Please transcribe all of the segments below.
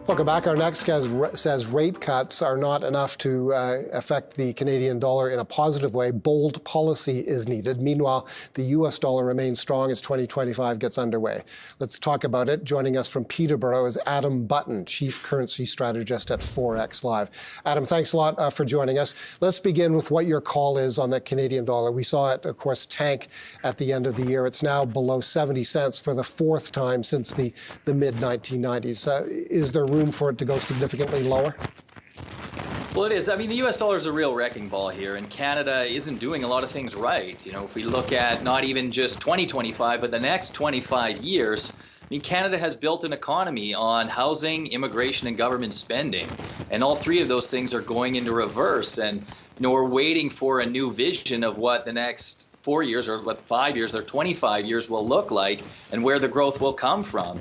Welcome back. Our next guest says rate cuts are not enough to affect the Canadian dollar in a positive way. Bold policy is needed. Meanwhile, the U.S. dollar remains strong as 2025 gets underway. Let's talk about it. Joining us from Peterborough is Adam Button, Chief Currency Strategist at Forex Live. Adam, thanks a lot for joining us. Let's begin with what your call is on the Canadian dollar. We saw it, of course, tank at the end of the year. It's now below 70 cents for the fourth time since the mid-1990s. Is there room for it to go significantly lower? Well, it is. I mean, the U.S. dollar is a real wrecking ball here, and Canada isn't doing a lot of things right. You know, if we look at not even just 2025, but the next 25 years, I mean, Canada has built an economy on housing, immigration, and government spending, and all three of those things are going into reverse. And you know, we're waiting for a new vision of what the next 4 years or what 5 years or 25 years will look like and where the growth will come from.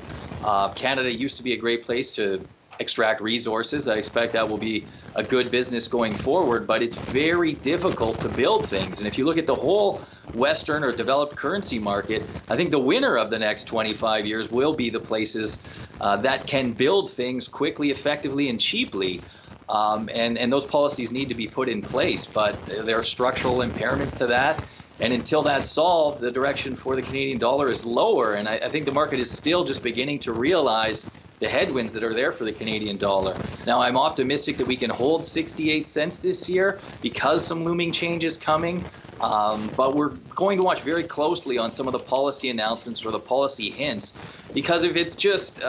Canada used to be a great place to extract resources. I expect that will be a good business going forward, but it's very difficult to build things. And if you look at the whole Western or developed currency market, I think the winner of the next 25 years will be the places that can build things quickly, effectively, and cheaply. And those policies need to be put in place, but there are structural impairments to that. And until that's solved, the direction for the Canadian dollar is lower. And I think the market is still just beginning to realize the headwinds that are there for the Canadian dollar. Now, I'm optimistic that we can hold 68 cents this year because some looming change is coming. But we're going to watch very closely on some of the policy announcements or the policy hints, because if it's just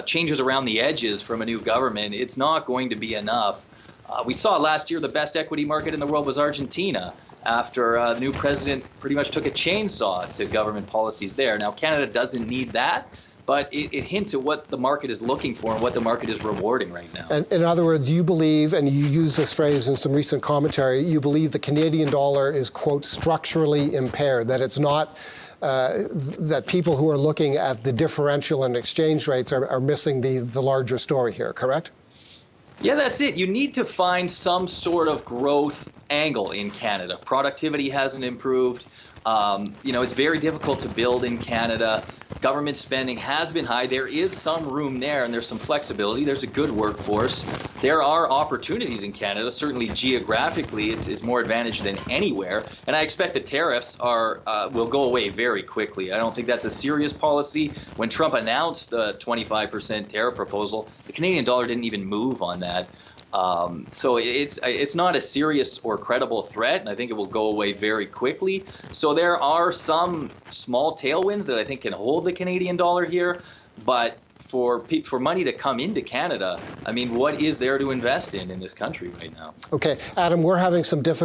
changes around the edges from a new government, it's not going to be enough. We saw last year the best equity market in the world was Argentina, after the new president pretty much took a chainsaw to government policies there. Now, Canada doesn't need that, but it hints at what the market is looking for and what the market is rewarding right now. And in other words, you believe, and you use this phrase in some recent commentary, you believe the Canadian dollar is, quote, structurally impaired, that it's not, that people who are looking at the differential in exchange rates are missing the larger story here, correct? Yeah, that's it. You need to find some sort of growth angle in Canada. Productivity hasn't improved. You know, it's very difficult to build in Canada. Government spending has been high. There is some room there, and there's some flexibility. There's a good workforce. There are opportunities in Canada. Certainly geographically, it's more advantaged than anywhere. And I expect the tariffs will go away very quickly. I don't think that's a serious policy. When Trump announced the 25% tariff proposal, the Canadian dollar didn't even move on that. So it's not a serious or credible threat, and I think it will go away very quickly. So there are some small tailwinds that I think can hold the Canadian dollar here, but for money to come into Canada, I mean, what is there to invest in this country right now? Okay, Adam, we're having some difficulty